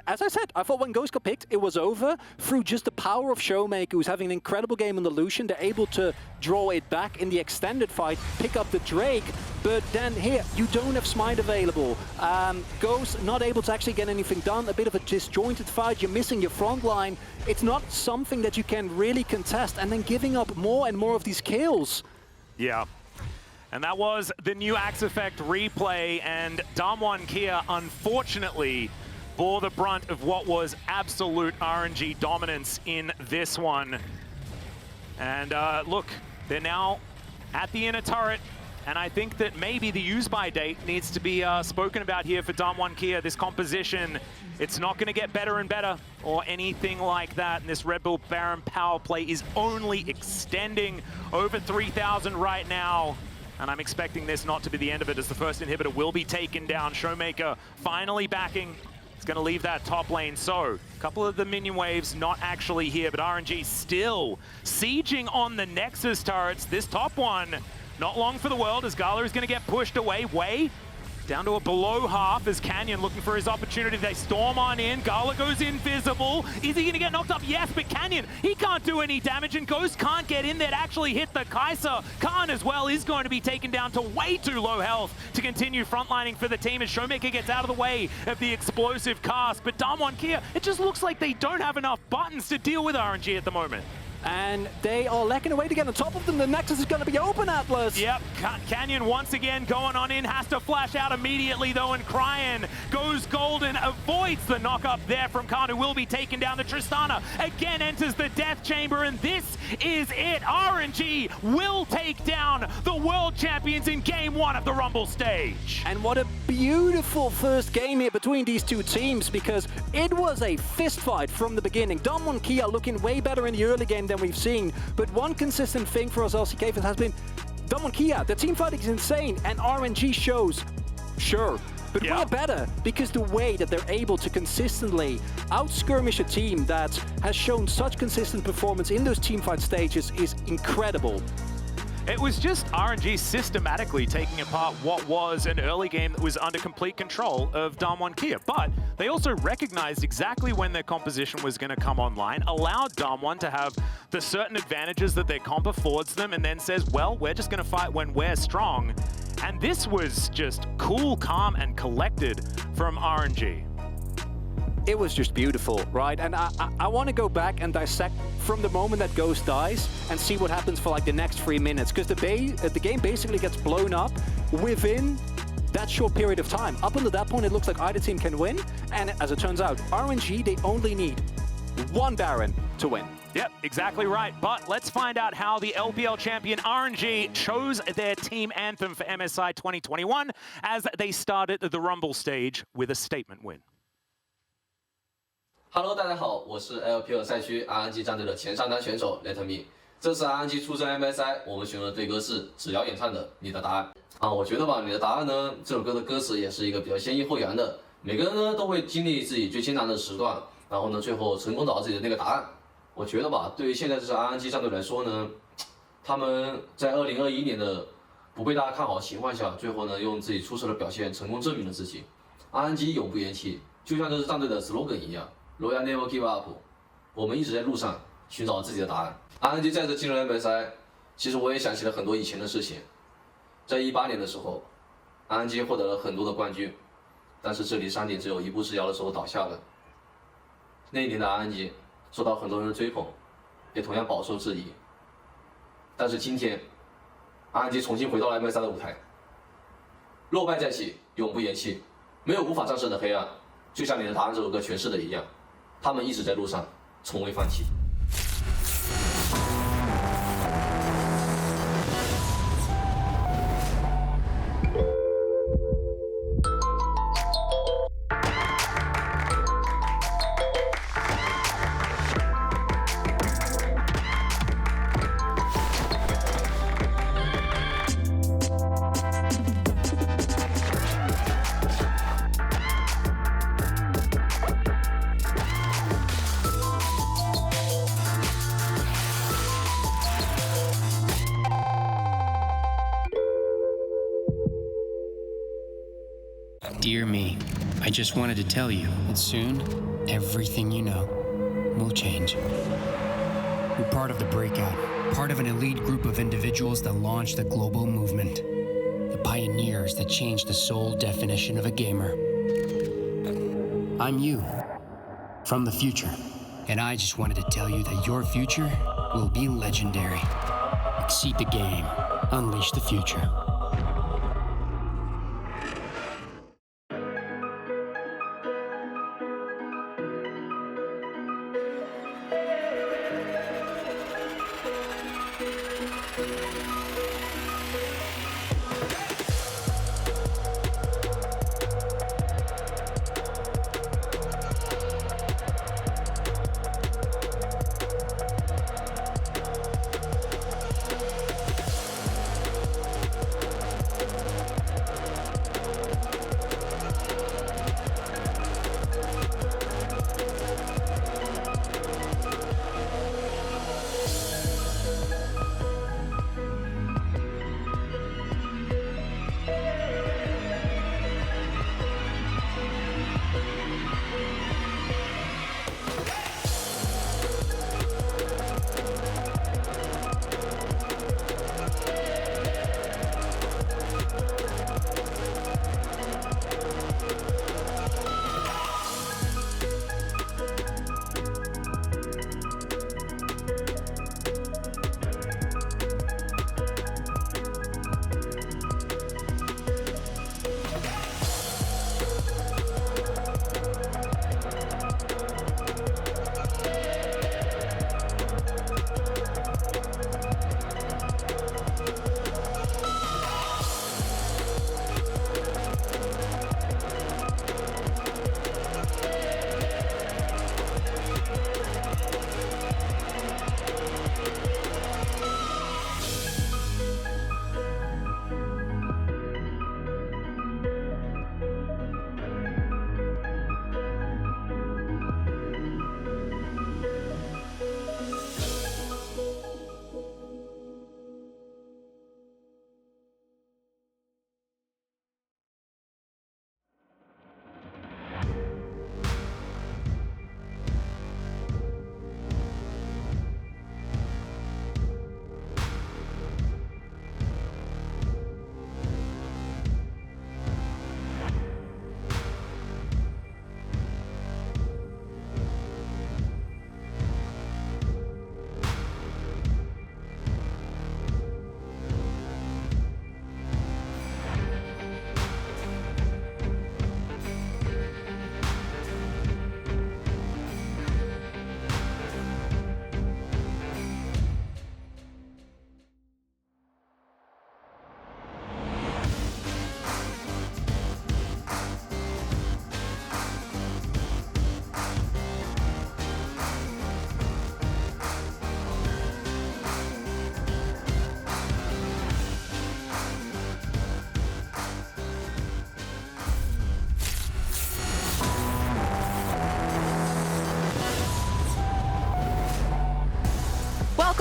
as I said, I thought when Ghost got picked, it was over. Through just the power of ShowMaker, who's having an incredible game on the Lucian, they're able to draw it back in the extended fight, pick up the Drake. But then here, you don't have Smite available. Ghost not able to actually get anything done. A bit of a disjointed fight. You're missing your front line. It's not something that you can really contest. And then giving up more and more of these kills. Yeah. And that was the new Axe Effect replay. And Damwon Kia, unfortunately, bore the brunt of what was absolute RNG dominance in this one. And look, they're now at the inner turret, and I think that maybe the use-by date needs to be spoken about here for Damwon Kia. This composition, it's not going to get better and better or anything like that. And this Red Bull Baron power play is only extending over 3,000 right now. And I'm expecting this not to be the end of it, as the first inhibitor will be taken down. ShowMaker finally backing. It's going to leave that top lane. So, a couple of the minion waves not actually here, but RNG still sieging on the Nexus turrets. This top one, not long for the world, as GALA is going to get pushed away. Way down to a below half as Canyon looking for his opportunity. They storm on in. GALA goes invisible. Is he going to get knocked up? Yes, but Canyon, he can't do any damage, and Ghost can't get in there to actually hit the Kai'Sa. Khan as well is going to be taken down to way too low health to continue frontlining for the team as ShowMaker gets out of the way of the explosive cast. But Damwon Kia, it just looks like they don't have enough buttons to deal with RNG at the moment. And they are lacking away to get on top of them. The Nexus is going to be open, Atlus. Yep, Canyon once again going on in, has to flash out immediately though, and Cryin goes golden, avoids the knock-up there from Khan, who will be taken down. The Tristana again enters the death chamber, and this is it. RNG will take down the world champions in game one of the Rumble stage. And what a beautiful first game here between these two teams, because it was a fist fight from the beginning. Damwon Kia looking way better in the early game than we've seen, but one consistent thing for us LCK fans has been Damwon Kia. The team fighting is insane, and RNG shows, sure, but we're better because the way that they're able to consistently out-skirmish a team that has shown such consistent performance in those teamfight stages is incredible. It was just RNG systematically taking apart what was an early game that was under complete control of Damwon Kia. But they also recognized exactly when their composition was going to come online, allowed Damwon to have the certain advantages that their comp affords them, and then says, well, we're just going to fight when we're strong. And this was just cool, calm, and collected from RNG. It was just beautiful, right? And I want to go back and dissect from the moment that Ghost dies and see what happens for like the next 3 minutes, because the game basically gets blown up within that short period of time. Up until that point, it looks like either team can win, and as it turns out, RNG, they only need one Baron to win. Yep, exactly right. But let's find out how the LPL champion RNG chose their team anthem for MSI 2021 as they started the Rumble stage with a statement win. Hello， 大家好，我是 LPL 赛区 RNG 战队的前上单选手 Let Me。这次 RNG 出征 MSI， 我们选择的队歌是只要演唱的《你的答案》我觉得吧，《你的答案》呢，这首歌的歌词也是一个比较先抑后扬的。每个人呢都会经历自己最艰难的时段，然后呢最后成功找到自己的那个答案。我觉得吧，对于现在这支 RNG 战队来说呢，他们在2021年的不被大家看好的情况下，最后呢用自己出色的表现成功证明了自己。RNG 永不言弃，就像这支战队的 slogan 一样。Royal Never Give Up， 我们一直在路上寻找自己的答案。RNG 再次进入 MSI， 其实我也想起了很多以前的事情。在18年的时候 ，RNG 获得了很多的冠军，但是这里山顶只有一步之遥的时候倒下了。那一年的 RNG 受到很多人的追捧，也同样饱受质疑。但是今天 ，RNG 重新回到了 MSI 的舞台，落败再起，永不言弃，没有无法战胜的黑暗，就像《你的答案》这首歌诠释的一样。他们一直在路上，从未放弃。Dear me, I just wanted to tell you that soon, everything you know will change. We're part of the breakout, part of an elite group of individuals that launched a global movement. The pioneers that changed the sole definition of a gamer. I'm you, from the future. And I just wanted to tell you that your future will be legendary. Exceed the game, unleash the future.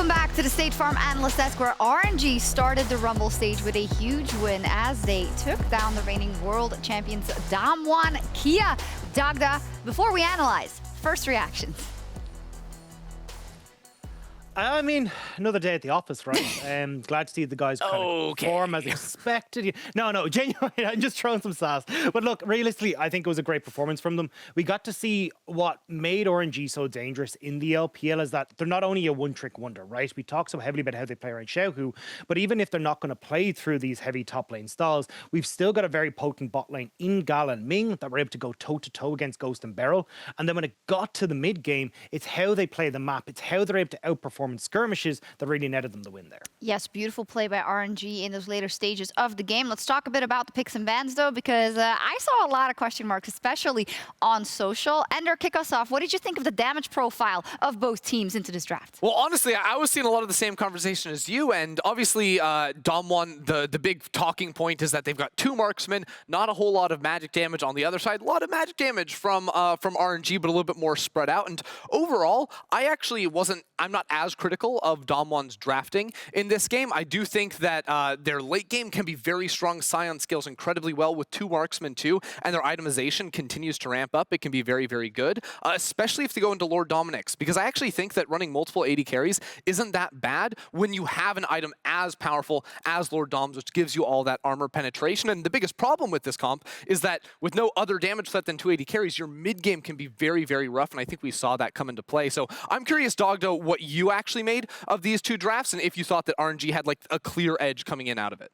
Welcome back to the State Farm Analyst Desk, where RNG started the Rumble stage with a huge win as they took down the reigning world champions DWG KIA. Dagda, before we analyze, first reactions. I mean, another day at the office, right? Glad to see the guys kind of perform as expected. No, genuinely, I'm just throwing some sass. But look, realistically, I think it was a great performance from them. We got to see what made RNG so dangerous in the LPL is that they're not only a one-trick wonder, right? We talk so heavily about how they play around Xiaohu, but even if they're not going to play through these heavy top lane stalls, we've still got a very potent bot lane in GALA and Ming that were able to go toe-to-toe against Ghost and BeryL. And then when it got to the mid-game, it's how they play the map. It's how they're able to outperform in skirmishes that really netted them the win there. Yes, beautiful play by RNG in those later stages of the game. Let's talk a bit about the picks and bans, though, because I saw a lot of question marks, especially on social. Ender, kick us off. What did you think of the damage profile of both teams into this draft? Well, honestly, I was seeing a lot of the same conversation as you, and obviously, Dom1, the big talking point is that they've got 2 marksmen, not a whole lot of magic damage on the other side, a lot of magic damage from RNG, but a little bit more spread out. And overall, I'm not as critical of Dom1's drafting in this game. I do think that their late game can be very strong. Sion scales incredibly well with 2 marksmen too, and their itemization continues to ramp up. It can be very, very good, especially if they go into Lord Dominix, because I actually think that running multiple AD carries isn't that bad when you have an item as powerful as Lord Doms, which gives you all that armor penetration. And the biggest problem with this comp is that with no other damage threat than 2 AD carries, your mid game can be very, very rough, and I think we saw that come into play. So I'm curious, Dagda, what you actually made of these 2 drafts, and if you thought that RNG had like a clear edge coming in out of it.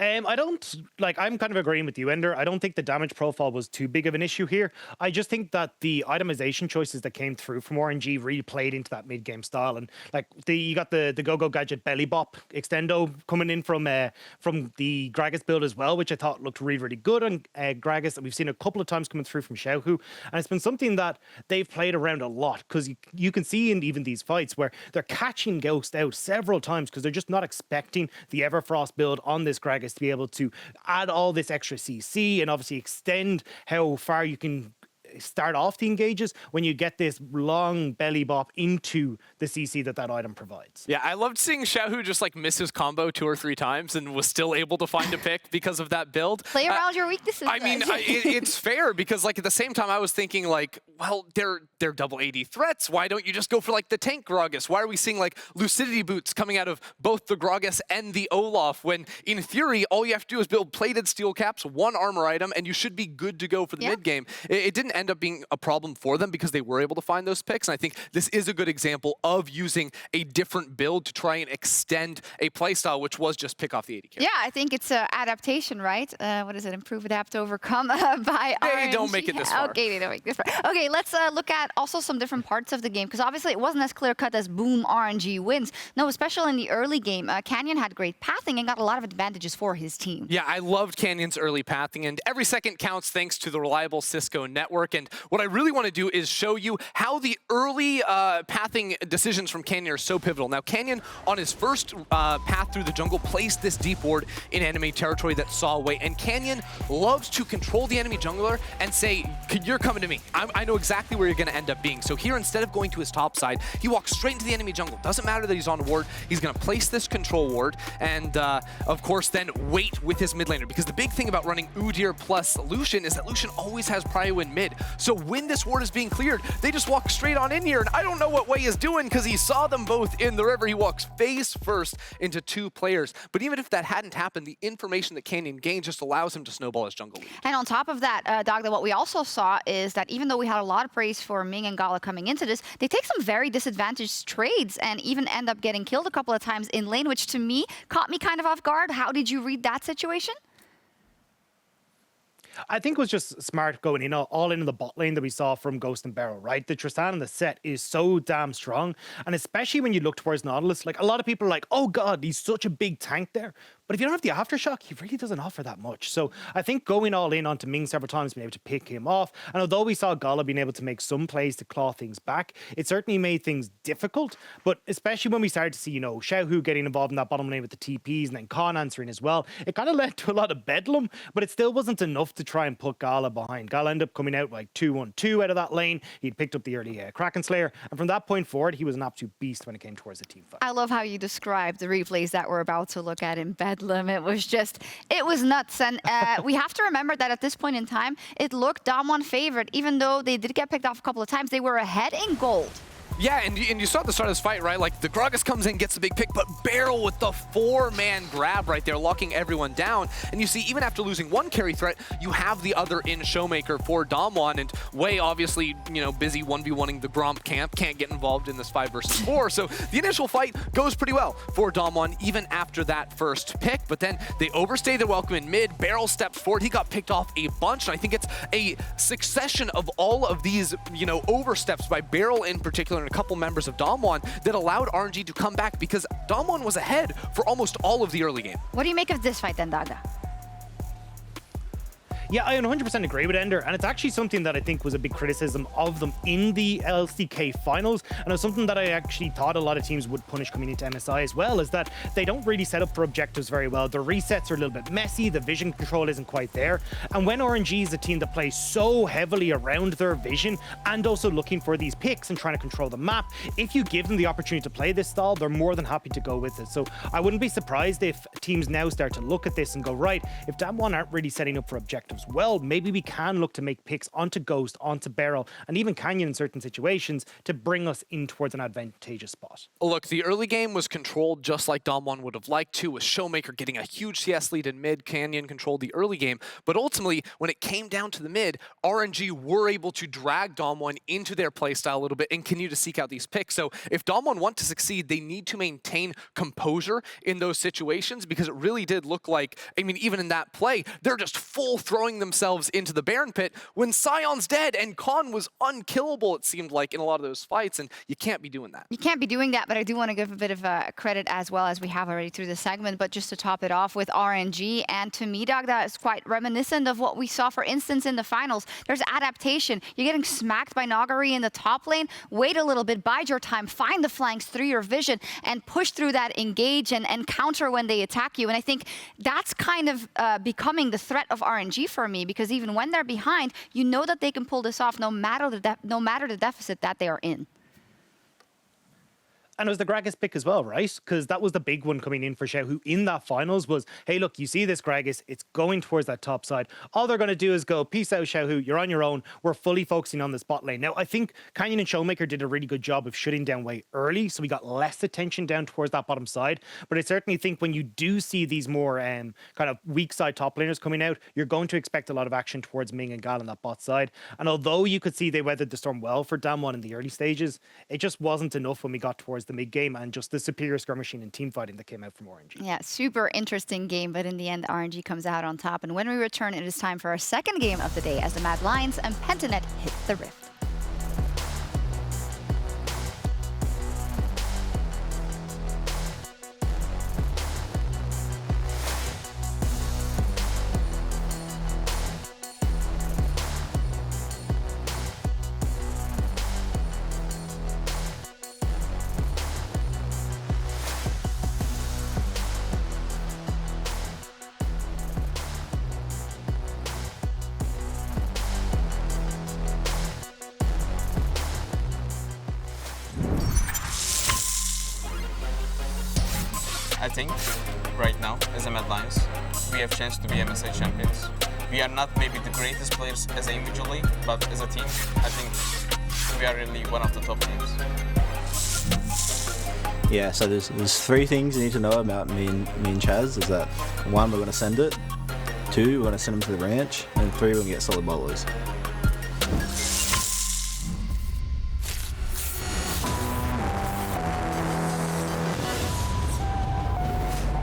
I'm kind of agreeing with you, Ender. I don't think the damage profile was too big of an issue here. I just think that the itemization choices that came through from RNG really played into that mid-game style. And like you got the Go-Go Gadget Belly Bop extendo coming in from the Gragas build as well, which I thought looked really, really good on Gragas, that we've seen a couple of times coming through from Xiaohu. And it's been something that they've played around a lot, because you can see in even these fights where they're catching Ghost out several times because they're just not expecting the Everfrost build on this Gragas to be able to add all this extra CC and obviously extend how far you can start off the engages when you get this long belly bop into the CC that item provides. Yeah, I loved seeing Xiaohu just like miss his combo 2 or 3 times and was still able to find a pick because of that build. Play around your weaknesses. I mean, it's fair, because like at the same time I was thinking like, well, they're double AD threats. Why don't you just go for like the tank Gragas? Why are we seeing like lucidity boots coming out of both the Gragas and the Olaf, when in theory all you have to do is build plated steel caps, 1 armor item, and you should be good to go for the mid game. It didn't end up being a problem for them because they were able to find those picks, and I think this is a good example of using a different build to try and extend a playstyle, which was just pick off the AD carry. Yeah, I think it's adaptation, right? What is it? Improve, adapt, overcome by RNG. They don't make it this far. Okay, they don't make it this far. Okay, let's look at also some different parts of the game, because obviously it wasn't as clear-cut as boom, RNG wins. No, especially in the early game, Canyon had great pathing and got a lot of advantages for his team. Yeah, I loved Canyon's early pathing, and every second counts thanks to the reliable Cisco network. And what I really want to do is show you how the early pathing decisions from Canyon are so pivotal. Now, Canyon, on his first path through the jungle, placed this deep ward in enemy territory that saw away, and Canyon loves to control the enemy jungler and say, you're coming to me. I know exactly where you're going to end up being. So here, instead of going to his top side, he walks straight into the enemy jungle. Doesn't matter that he's on a ward. He's going to place this control ward and, of course, then wait with his mid laner. Because the big thing about running Udyr plus Lucian is that Lucian always has prio in mid. So when this ward is being cleared, they just walk straight on in here. And I don't know what Wei is doing, because he saw them both in the river. He walks face first into 2 players. But even if that hadn't happened, the information that Canyon gained just allows him to snowball his jungle lead. And on top of that, Dagda, what we also saw is that even though we had a lot of praise for Ming and GALA coming into this, they take some very disadvantaged trades and even end up getting killed a couple of times in lane, which to me caught me kind of off guard. How did you read that situation? I think it was just smart going in all in the bot lane that we saw from Ghost and BeryL, right? The Tristana and the Sett is so damn strong. And especially when you look towards Nautilus, like a lot of people are like, oh God, he's such a big tank there. But if you don't have the aftershock, he really doesn't offer that much. So I think going all in onto Ming several times, being able to pick him off, and although we saw GALA being able to make some plays to claw things back, it certainly made things difficult. But especially when we started to see, Xiaohu getting involved in that bottom lane with the TPs and then Khan answering as well, it kind of led to a lot of bedlam, but it still wasn't enough to try and put GALA behind. GALA ended up coming out like 2-1-2 out of that lane. He'd picked up the early Kraken Slayer, and from that point forward, he was an absolute beast when it came towards the team fight. I love how you described the replays that we're about to look at in bedlam. It was nuts. And we have to remember that at this point in time, it looked Damwon favored. Even though they did get picked off a couple of times, they were ahead in gold. Yeah, and you saw at the start of this fight, right? Like, the Gragas comes in, gets the big pick, but BeryL with the 4-man grab right there, locking everyone down. And you see, even after losing one carry threat, you have the other in ShowMaker for Damwon, and Wei obviously, busy 1v1ing the Gromp camp, can't get involved in this 5 versus 4. So the initial fight goes pretty well for Damwon, even after that first pick. But then they overstay their welcome in mid. BeryL steps forward. He got picked off a bunch, and I think it's a succession of all of these, oversteps by BeryL in particular, and a couple members of Damwon that allowed RNG to come back, because Damwon was ahead for almost all of the early game. What do you make of this fight then, Dagda? Yeah, I 100% agree with Ender, and it's actually something that I think was a big criticism of them in the LCK finals, and it was something that I actually thought a lot of teams would punish coming into MSI as well, is that they don't really set up for objectives very well. The resets are a little bit messy, the vision control isn't quite there, and when RNG is a team that plays so heavily around their vision and also looking for these picks and trying to control the map, if you give them the opportunity to play this style, they're more than happy to go with it. So I wouldn't be surprised if teams now start to look at this and go, right, if Damwon aren't really setting up for objectives well, maybe we can look to make picks onto Ghost, onto BeryL, and even Canyon in certain situations to bring us in towards an advantageous spot. Look, the early game was controlled just like Damwon would have liked to, with ShowMaker getting a huge CS lead in mid. Canyon controlled the early game, but ultimately, when it came down to the mid, RNG were able to drag Damwon into their playstyle a little bit and continue to seek out these picks. So if Damwon want to succeed, they need to maintain composure in those situations, because it really did look like, even in that play, they're just full throwing themselves into the Baron pit when Sion's dead and Khan was unkillable, it seemed like, in a lot of those fights, and you can't be doing that. You can't be doing that, but I do want to give a bit of credit as well, as we have already through the segment, but just to top it off with RNG, and to me, Dagda, is quite reminiscent of what we saw, for instance, in the finals. There's adaptation. You're getting smacked by Nagari in the top lane. Wait a little bit, bide your time, find the flanks through your vision, and push through that, engage, and counter when they attack you. And I think that's kind of becoming the threat of RNG for me, because even when they're behind, you know that they can pull this off no matter the deficit that they are in. And it was the Gragas pick as well, right? Because that was the big one coming in for Xiaohu in that finals was, hey, look, you see this Gragas, it's going towards that top side. All they're going to do is go, peace out, Xiaohu, you're on your own. We're fully focusing on this bot lane. Now, I think Canyon and ShowMaker did a really good job of shutting down Wei early, so we got less attention down towards that bottom side. But I certainly think when you do see these more kind of weak side top laners coming out, you're going to expect a lot of action towards Ming and GALA on that bot side. And although you could see they weathered the storm well for Damwon in the early stages, it just wasn't enough when we got towards the mid game and just the superior skirmishing and team fighting that came out from RNG. Yeah, super interesting game, but in the end, RNG comes out on top. And when we return, it is time for our second game of the day as the Mad Lions and Pentanet hit the Rift. I think right now, as a Mad Lions, we have chance to be MSI champions. We are not maybe the greatest players as individually, but as a team, I think we are really one of the top teams. Yeah, so there's three things you need to know about me and Chaz. Is that 1, we're going to send it. 2, we're going to send them to the ranch. And 3, we're going to get solid bowlers.